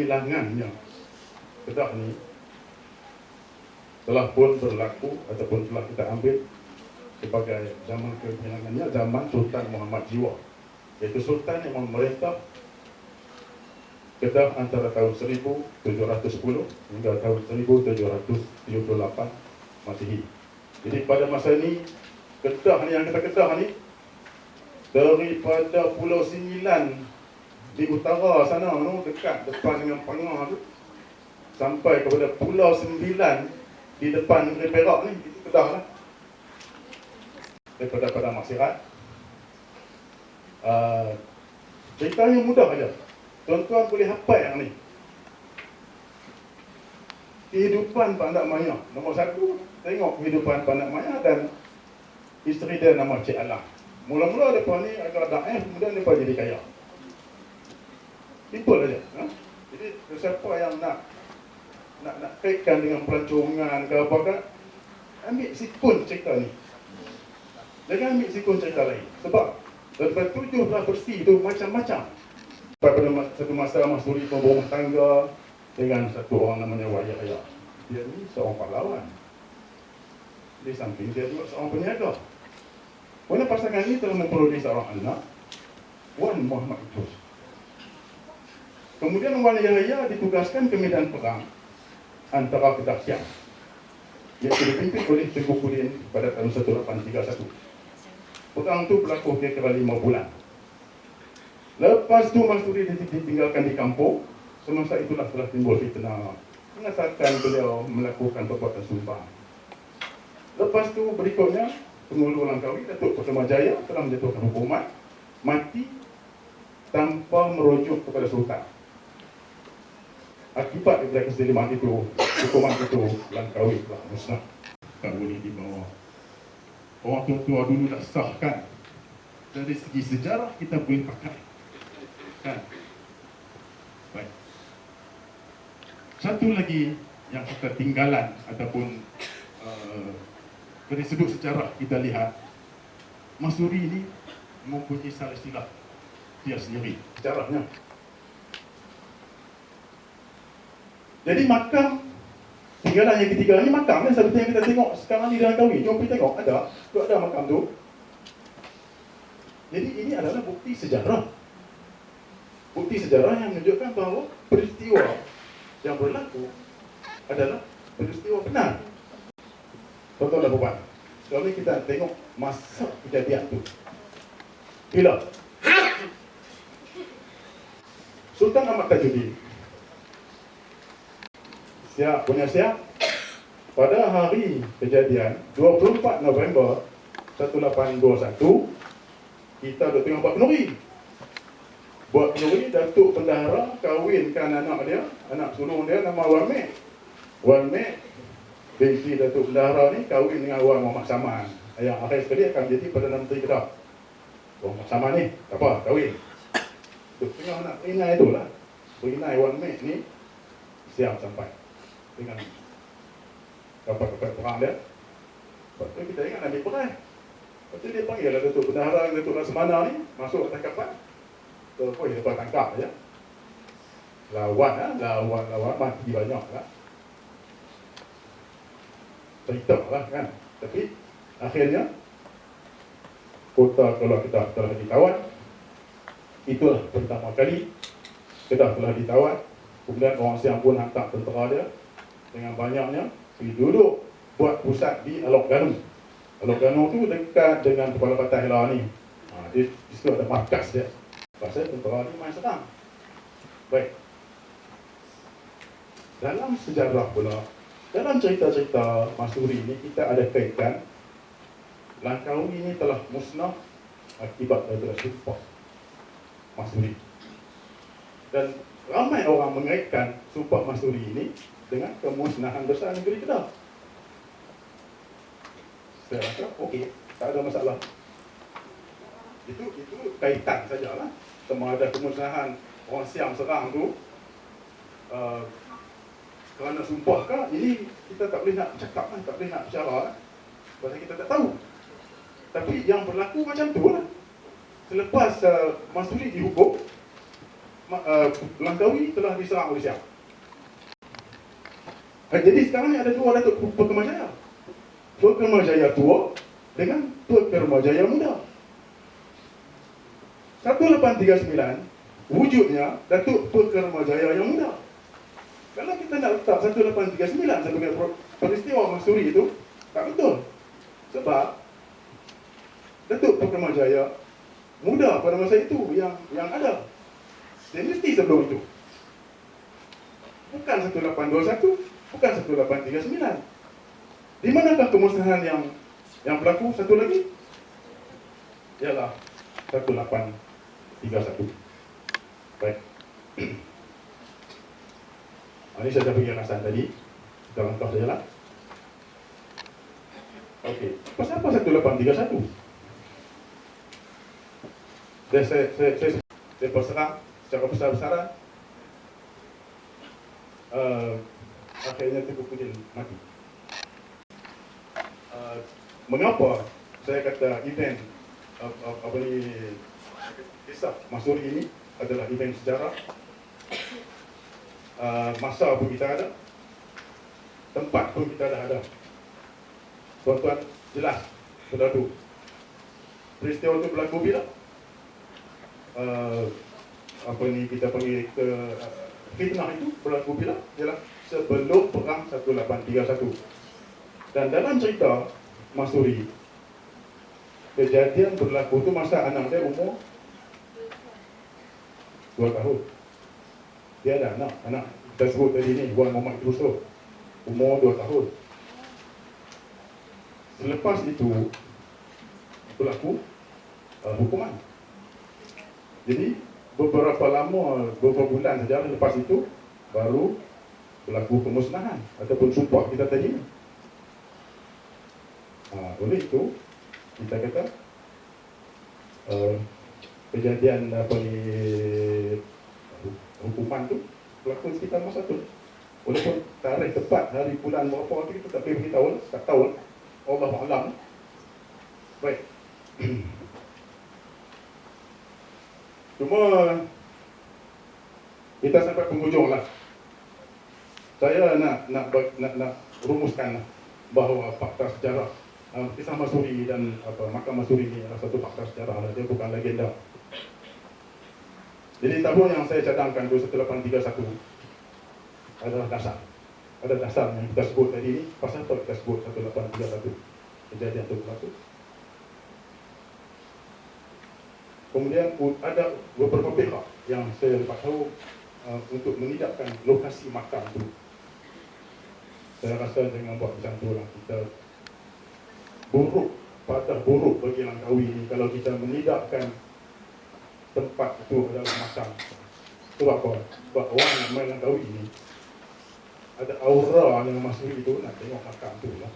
kehilangannya Kedah ni telah pun berlaku ataupun telah kita ambil sebagai zaman kehilangannya zaman Sultan Muhammad Jiwa, iaitu Sultan yang memerintah Kedah antara tahun 1710 hingga tahun 1778 Masehi. Jadi pada masa ini Kedah ni, yang kita Kedah ni, daripada Pulau Singgilan di utara sana tu, dekat depan dengan Pangah tu, sampai kepada Pulau Sembilan di depan Negeri Perak ni, itu Kedah lah. Daripada Padang Maksiat. Ceritanya mudah aja. Tuan-tuan boleh hafal yang ni. Kehidupan Pak Ndak Maya. Nombor satu, tengok kehidupan Pak Ndak Maya dan isteri dia nama Cik Alah. Mula-mula mereka ni agak daif, kemudian mereka jadi kaya. Simple aja. Jadi siapa yang nak kaitkan dengan pelancongan ke apa kan, ambil sikun cerita ni. Jangan ambil sikun cerita lain. Sebab daripada 17 versi tu macam-macam. Pada satu masa Mas Suri berumah tangga dengan satu orang namanya Wayah Ayah. Dia ni seorang pahlawan. Di samping dia juga seorang peniaga. Mana pasangan ini telah memperoleh seorang anak, Wan Muhammad Idris. Kemudian Wan Yahya ditugaskan ke medan perang antara Kedah Siam, iaitu dipimpin oleh Tengku Kudin pada tahun 1831. Perang itu berlaku kira-kira 5 bulan. Lepas tu Mas Suri ditinggalkan di kampung. Semasa itulah telah timbul fitnah mengatakan beliau melakukan perbuatan sumpah. Lepas tu berikutnya Pengulu Langkawi, Datuk Pertama Jaya telah menjatuhkan hukuman mati tanpa merujuk kepada Sultan. Akibat daripada keseliman itu, hukuman itu Langkawi telah musnah. Tak boleh dibawa. Orang tua-tua dulu dah sahkan. Dari segi sejarah kita boleh pakai. Kan? Baik. Satu lagi yang kita tinggalan ataupun dari sudut sejarah kita lihat, Mas Suri ini mempunyai silsilah dia sendiri sejarahnya. Jadi makam tinggalan yang ketiga ni, makam ni seperti yang kita tengok sekarang di Langkawi. Jom pergi tengok, ada makam tu. Jadi ini adalah bukti sejarah. Bukti sejarah yang menunjukkan bahawa peristiwa yang berlaku adalah peristiwa benar. Tuan-tuan dan puan, sekarang ni kita tengok masa kejadian tu. Bila Sultan Ahmad Tajuddin siap, pada hari kejadian 24 November 1821, kita duk tengok buat penuri. Datuk Bendahara kahwinkan anak dia, anak sulung dia nama Wan Mek binti Datuk Bendahara ni kahwin dengan Wan Muhammad Saman, yang akhir sekali akan jadi Perdana Menteri Kedah. Wan Muhammad Saman ni apa, kahwin. Duk tengok nak peringai tu lah. Peringai Wan Mek ni siap sampai dengan kapal-kapal perang dia. Lepas tu kita ingat ambil perang. Lepas tu dia panggil lah Datuk Bendahara dan Datuk Laksamana ni masuk atas kapal. Terus dia lepas tangkap je. Lawan mati banyak lah. Cerita lah kan. Tapi akhirnya kota kalau Kedah telah ditawan. Itulah pertama kali Kedah telah ditawan. Kemudian orang Siam pun hantar tentera dia dengan banyaknya pergi duduk buat pusat di Alok Ganu. Alok Ganu tu dekat dengan Kepala Batas Hela ni. Di situ ada markas dia. Pasal tentera ni main serang. Baik. Dalam sejarah pula, dalam cerita-cerita Mas Suri ni, kita ada kaitkan Langkawi ini telah musnah akibat daripada sumpah Mas Suri. Dan ramai orang mengaitkan sumpah Mas Suri ini dengan kemusnahan besar negeri Kedah. Saya rasa okey, tak ada masalah. Itu kaitan sajalah. Sama ada kemusnahan orang Siam serang tu kerana sumpah ke, ini kita tak boleh nak cakap kan, tak boleh nak bicara pasal kita tak tahu. Tapi yang berlaku macam tu lah. Selepas Mas Suri dihukum, Langkawi telah diserang oleh siapa? Jadi sekarang ni ada dua Datuk Perkemajaya. Perkemajaya tua dengan Perkemajaya muda. 1839 wujudnya Datuk Perkemajaya yang muda. Kalau kita nak letak 1839 sebagai peristiwa Mansuri itu, tak betul. Sebab Datuk Perkemajaya muda pada masa itu yang ada. Dinasti sebelum itu. Bukan 1821, bukan 1839. Di manakah kemusnahan yang berlaku satu lagi? Ialah 1831. Baik. Ini saya dah bagi alasan tadi. Kita langkah saja lah. Okey. Pasal apa 1831? Saya berserang secara besar-besaran. Akhirnya Tengku Pudin mati. Mengapa saya kata event kisah Mansuri ini adalah event sejarah? Masa pun kita ada, tempat pun kita dah ada. Tuan-tuan jelas berlaku. Peristiwa itu berlaku bila? Kita panggil ke fitnah itu berlaku bila? Ialah sebelum perang 1831. Dan dalam cerita Mansuri, kejadian berlaku itu masa anak dia umur 2 tahun. Dia ada anak kita sebut tadi ni, Wan Muhammad Idrus tu, umur 2 tahun. Selepas itu berlaku hukuman. Jadi beberapa bulan saja lepas itu baru berlaku pemusnahan ataupun sumpah kita tadi ni. Oleh itu kita kata kejadian hukuman tu berlaku sekitar masa tu. Walaupun tarikh tepat hari bulan berapa kita tak boleh beritahu, tak tahu. Allah Alam. Baik. Cuma kita sampai penghujung lah. Saya nak rumuskan bahawa fakta sejarah kisah Mansuri dan makam Mansuri ini adalah satu fakta sejarah, dia bukan legenda. Jadi tahun yang saya cadangkan 1831 adalah dasar. Ada dasar yang kita sebut tadi ni. Pasal apa kita sebut 1831 kejadian itu berlaku? Kemudian ada beberapa pihak yang saya dapat tahu untuk menidakkan lokasi makam itu. Saya rasa jangan buat macam tu lah. Kita buruk bagi Langkawi ini kalau kita menidakkan tempat itu adalah makam. Sebab apa? Sebab orang yang main Langkawi ini ada aura yang Mansuri itu nak tengok makam tu lah.